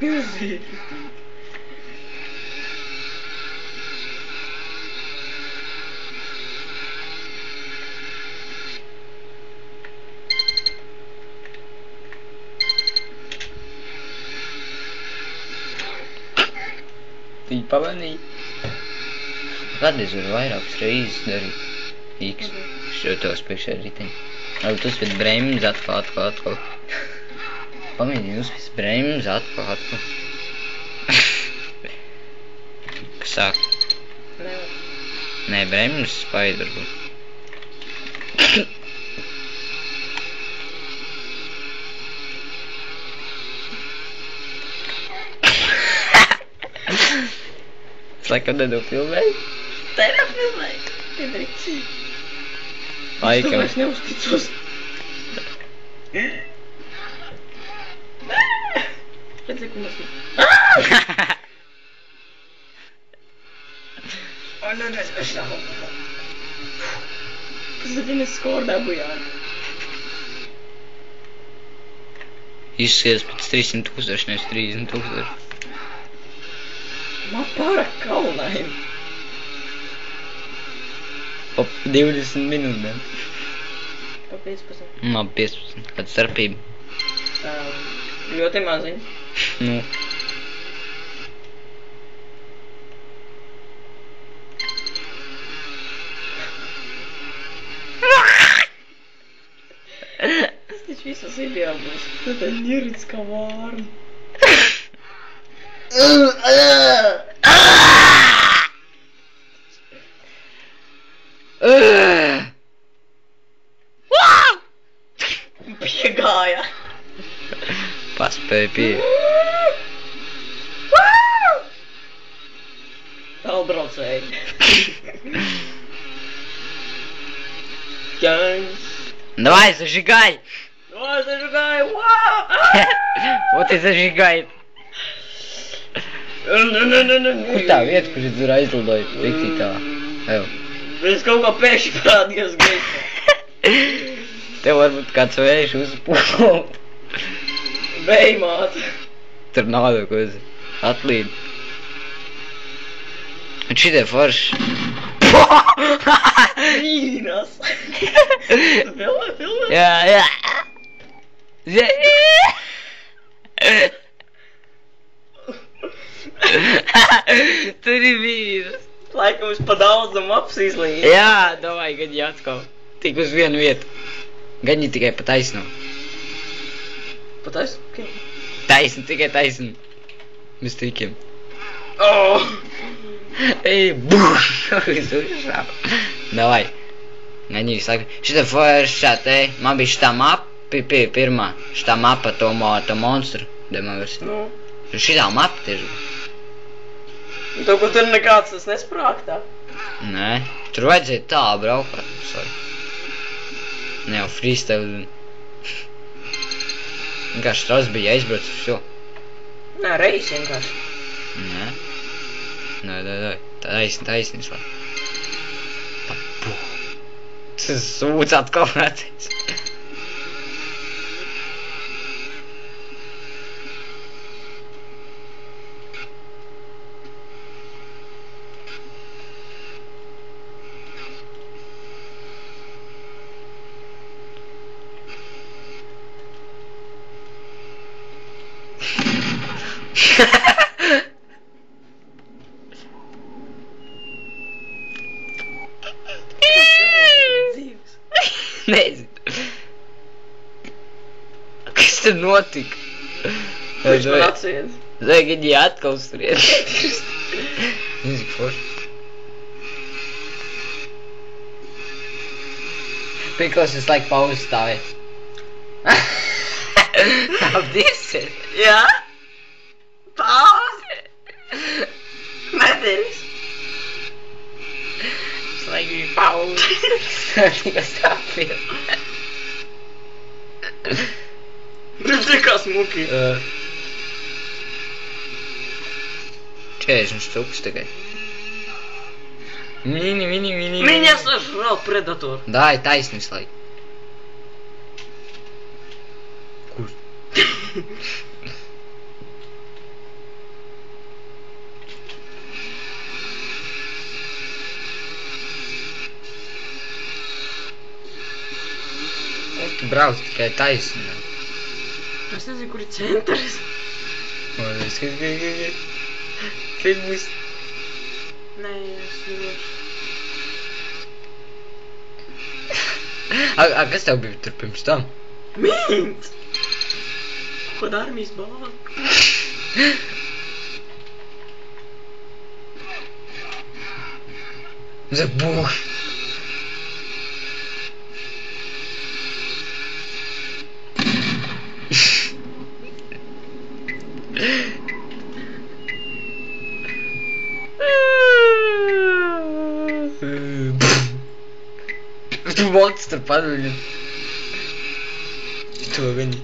Milzīgi. Viņi pamanīja. Kādreiz var vairākas reizes darīt. X. Šotos priekšā riteņi. Labi, tu uzspēc bremzi atkal. Pamēģini uzspēc bremzi atkal. Kas sāk? Nevar. Nē, bremzi spaid varbūt. Es laikam filmēju. Tā ir filmēju. Piedrīksī. Laikam. Es to vairs neuzticos. Redzi, ko mēs... O, nu, nezinu. Zini, skoru dabujāt. Izskaties pēc 300 000, nevis 30 000. Man pārāk kaunājumi. Pa 20 minūtēm. Pa 15. Man 15. Kāda starpība? Ļoti maziņa. Nu. Tas taču visos ideālos. Tad tā ņirits kā vārni. Piegāja. Paspēja pie. Tālbraucēji. Jāņas. Давай, зажигай! Давай, зажигай! Вот и зажигай! Kur tā vieta, kur tur aizlidoja? Riktī tā. Evo. Es kaut kā pēkšņi parādījos gaisā. Tev varbūt kāds vējš uzpūl. Bejmāt. Tur nav ko atlīd. Un šitie forši. Brīnās. Filmē? Jā. Tur ir vīrus. Laikam es pa daudzam apsīslīju. Jā, domāju, gan jāatkal. Tik uz vienu vietu. Gan viņi tikai pa taisno. Pa taisnu? Taisnu, tikai taisnu. Bez trikiem. Oh! Ej, buh! Izuršā. Davai. Gan viņi saka, šitā foršā te, man bija šitā mapa, pirmā. Šitā mapa to monstru. Demo versiju. Nu. Šitā mapa tieši. To, ko tur nekāds tas nesprāk tā. Nē, tur vajadzēja tā braukāt. Sorry. Ne jau freestyle. Vienkārši trauc bija aizbrauc uz šo. Nē, reis vienkārši. Nē. Nē. Taisni šā. Tas sūdz atkal vecīs. Nezinu. Kas tad notika? Viņš man atsied. Zai, kad viņi atkal uzturiet. Nezinu, forši. Pikos visu laiku pauzi stāvēt. Apdīsies. Jā? Pauzi. Nederis. Visu laiku bija pauzi. Tikai stāvēt. Viņš kā smuki. 40 štukas tikai. Mini. Меня сожрал предатор. Дай, taisni visu laiku. Kurš? Tu brauc tikai taisni. Es nezinu, kur ir centrs. Šeit būs. Nē, es nevaru. Kas tev bija tur pirms tam? Mīns! Kod armijas bāla. Забух. Монстр, подвигай. Что, гони.